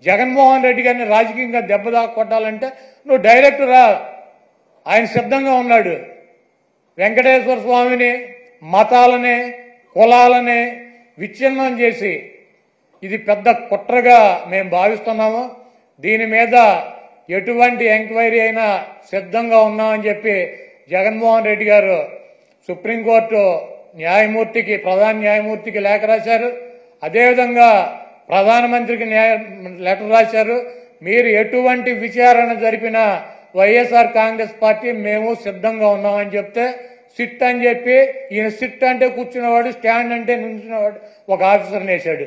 జగన్మోహన్ రెడ్డి గారిని రాజకీయంగా దెబ్బదా కొట్టాలంటే నువ్వు డైరెక్ట్ రా, ఆయన సిద్ధంగా ఉన్నాడు. వెంకటేశ్వర స్వామిని, మతాలని, కులాలని విచ్ఛిన్నం చేసి ఇది పెద్ద కుట్రగా మేము భావిస్తున్నాము. దీని మీద ఎటువంటి ఎంక్వైరీ అయినా సిద్ధంగా ఉన్నామని చెప్పి జగన్మోహన్ రెడ్డి గారు సుప్రీంకోర్టు న్యాయమూర్తికి, ప్రధాన న్యాయమూర్తికి లేఖ రాశారు. అదేవిధంగా ప్రధానమంత్రికి లెటర్ రాశారు. మీరు ఎటువంటి విచారణ జరిపినా వైఎస్ఆర్ కాంగ్రెస్ పార్టీ మేము సిద్ధంగా ఉన్నామని చెప్తే సిట్ అని చెప్పి ఈయన సిట్ అంటే కూర్చున్నవాడు, స్టాండ్ అంటే నుంచున్నవాడు ఒక ఆఫీసర్ని వేశాడు.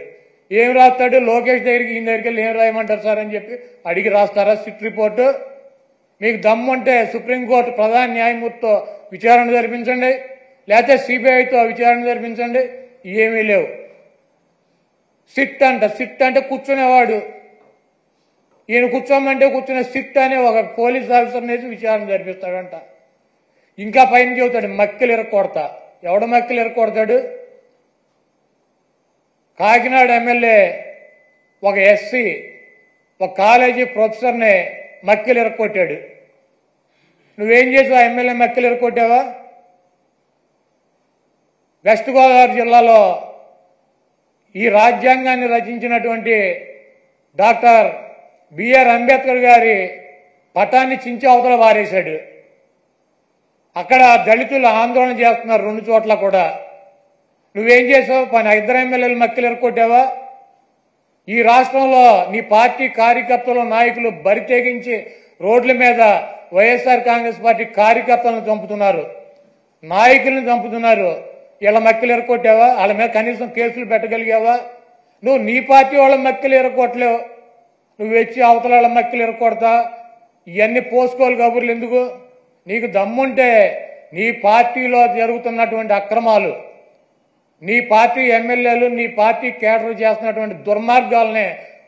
ఏం రాస్తాడు? లోకేష్ దగ్గరికి, ఈయన దగ్గరికి వెళ్ళి ఏం రాయమంటారు సార్ అని చెప్పి అడిగి రాస్తారా సిట్ రిపోర్టు? మీకు దమ్ముంటే సుప్రీంకోర్టు ప్రధాన న్యాయమూర్తితో విచారణ జరిపించండి, లేకపోతే సిబిఐతో విచారణ జరిపించండి. ఏమీ లేవు. సిట్ అంటే కూర్చునేవాడు, ఈయన కూర్చోమంటే కూర్చునే సిట్ అనే ఒక పోలీస్ ఆఫీసర్ని వేసి విచారణ జరిపిస్తాడంట. ఇంకా పైన చెబుతాడు మక్కిలు ఇరక్కొడతా. ఎవడ మక్కిలు ఇరక్కొడతాడు? కాకినాడ ఎమ్మెల్యే ఒక ఎస్సీ ఒక కాలేజీ ప్రొఫెసర్ని మక్కిలు ఇరక్కొట్టాడు. నువ్వేం చేసావు? ఆ ఎమ్మెల్యే మక్కిలు ఇరక్కొట్టావా? వెస్ట్ గోదావరి జిల్లాలో ఈ రాజ్యాంగాన్ని రచించినటువంటి డాక్టర్ బిఆర్ అంబేద్కర్ గారి పటాన్ని చించి అవతల వారేశాడు. అక్కడ దళితులు ఆందోళన చేస్తున్నారు 2 చోట్ల కూడా. నువ్వేం చేసావు? 2 ఎమ్మెల్యేలు మక్కిలు ఎరకొట్టావా? ఈ రాష్ట్రంలో నీ పార్టీ కార్యకర్తలు, నాయకులు బరి తెగించి రోడ్ల మీద వైఎస్ఆర్ కాంగ్రెస్ పార్టీ కార్యకర్తలను చంపుతున్నారు, నాయకులను చంపుతున్నారు. వీళ్ళ మక్కిలు ఎరకొట్టావా? వాళ్ళ మీద కనీసం కేసులు పెట్టగలిగావా? నువ్వు నీ పార్టీ వాళ్ళ మక్కిలు ఎరకొట్టలేవు, నువ్వు వచ్చి అవతల వాళ్ళ మక్కిలు ఎరకొడతా. ఇవన్నీ పోసుకోవాలి కబుర్లు ఎందుకు? నీకు దమ్ముంటే నీ పార్టీలో జరుగుతున్నటువంటి అక్రమాలు, నీ పార్టీ ఎమ్మెల్యేలు, నీ పార్టీ కేడర్ చేస్తున్నటువంటి దుర్మార్గాలనే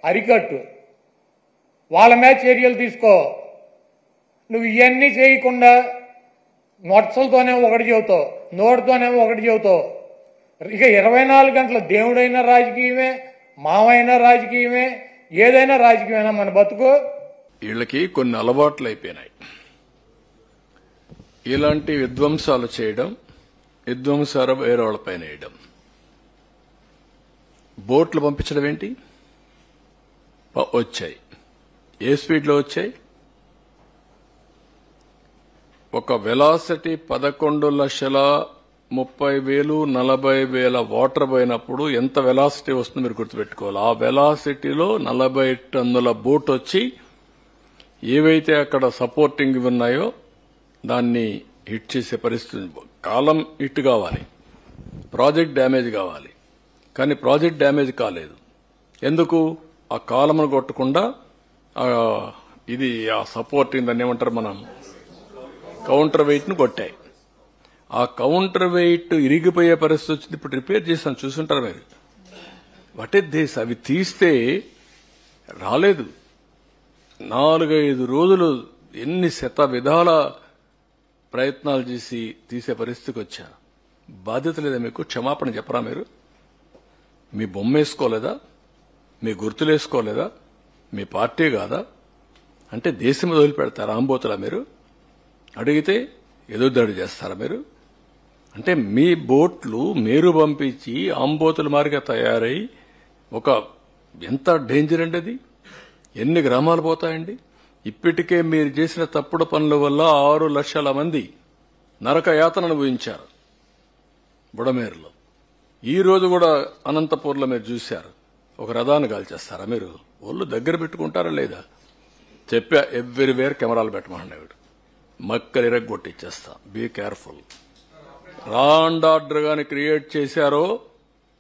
అరికట్టు, వాళ్ళ మీద చర్యలు తీసుకో. నువ్వు ఇవన్నీ చేయకుండా నొట్సలతోనే ఒకటి చెబుతావు, నోటితోనే ఒకటి చెబుతావు. ఇక 24 గంటల దేవుడైనా రాజకీయమే, మావైనా రాజకీయమే, ఏదైనా రాజకీయమైనా మన బతుకు. వీళ్ళకి కొన్ని అలవాట్లు అయిపోయినాయి. ఇలాంటి విధ్వంసాలు చేయడం, విధ్వంసాలు వేరే వాళ్ళపైన వేయడం. బోట్లు పంపించడం ఏంటి? వచ్చాయి. ఏ స్పీడ్లో వచ్చాయి? ఒక వెలాసిటీ 11,30,000 40,000 వాటర్ పోయినప్పుడు ఎంత వెలాసిటీ వస్తుందో మీరు గుర్తుపెట్టుకోవాలి. ఆ వెలాసిటీలో 40 టన్నుల బోట్ వచ్చి ఏవైతే అక్కడ సపోర్టింగ్ ఉన్నాయో దాన్ని హిట్ చేసే పరిస్థితి. కాలం హిట్ కావాలి, ప్రాజెక్ట్ డ్యామేజ్ కావాలి. కానీ ప్రాజెక్ట్ డ్యామేజ్ కాలేదు. ఎందుకు? ఆ కాలమును కొట్టకుండా ఇది ఆ సపోర్టింగ్ దాన్ని ఏమంటారు మనం, కౌంటర్ వెయిట్ ను కొట్టాయి. ఆ కౌంటర్ వెయిట్ ఇరిగిపోయే పరిస్థితి వచ్చింది. ఇప్పుడు రిపేర్ చేశాను, చూసుంటారు మీరు. What is this? అవి తీస్తే రాలేదు. 4-5 రోజులు ఎన్ని శత విధాల ప్రయత్నాలు చేసి తీసే పరిస్థితికి వచ్చారు. బాధ్యత లేదా మీకు? క్షమాపణ చెప్పరా మీరు? మీ బొమ్మ వేసుకోలేదా? మీ గుర్తులు వేసుకోలేదా? మీ పార్టీ కాదా? అంటే దేశం వదిలిపెడతారా? ఆంబోతులా మీరు? అడిగితే ఎదురుదాడి చేస్తారా మీరు? అంటే మీ బోట్లు మీరు పంపించి ఆంబోతుల మారిగా తయారై ఒక ఎంత డేంజర్ అండి అది. ఎన్ని గ్రామాలు పోతాయండి? ఇప్పటికే మీరు చేసిన తప్పుడు పనుల వల్ల 6 లక్షల మంది నరక యాతన అనుభవించారు బుడమేరులో. ఈ రోజు కూడా అనంతపూర్లో మీరు చూశారు. ఒక రథాన్ని కాల్చేస్తారా మీరు? ఒళ్ళు దగ్గర పెట్టుకుంటారా లేదా? చెప్పా, ఎవ్రీవేర్ కెమెరాలు పెట్టమన్నాడు. మక్కలు ఇరగొట్టిచ్చేస్తా. Be careful. Law and order గాని క్రియేట్ చేశారో,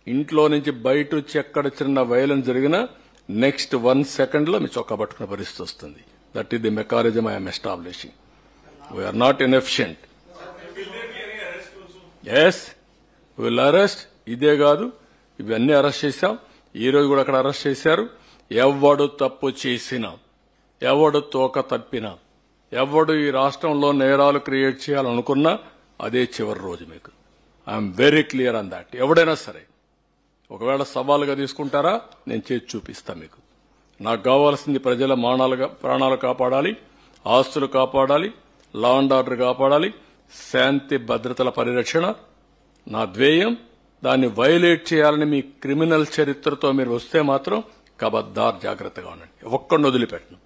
ఇంట్లో నుంచి బయట వచ్చి ఎక్కడ చిన్న వైలెన్స్ జరిగినా నెక్స్ట్ 1 సెకండ్ లో మీ చొక్కా పట్టుకునే పరిస్థితి వస్తుంది. That is the mechanism I'm establishing. We're not inefficient. Yes, will arrest. ఇదే కాదు, ఇవన్నీ అరెస్ట్ చేశాం. ఈ రోజు కూడా అక్కడ అరెస్ట్ చేశారు. ఎవడు తప్పు చేసినా, ఎవడు తోక తప్పినా, ఎవడు ఈ రాష్ట్రంలో నేరాలు క్రియేట్ చేయాలనుకున్నా అదే చివరి రోజు మీకు. I'm very clear on that. ఎవడైనా సరే ఒకవేళ సవాలుగా తీసుకుంటారా, నేను చేసి చూపిస్తా మీకు. నాకు కావాల్సింది ప్రజల ప్రాణాలు కాపాడాలి, ఆస్తులు కాపాడాలి, లా అండ్ ఆర్డర్ కాపాడాలి, శాంతి భద్రతల పరిరక్షణ నా ధ్యేయం. దాన్ని వైలేట్ చేయాలని మీ క్రిమినల్ చరిత్రతో మీరు వస్తే మాత్రం కబద్దార్ జాగ్రత్తగా ఉండండి. ఒక్కడిని వదిలిపెట్టను.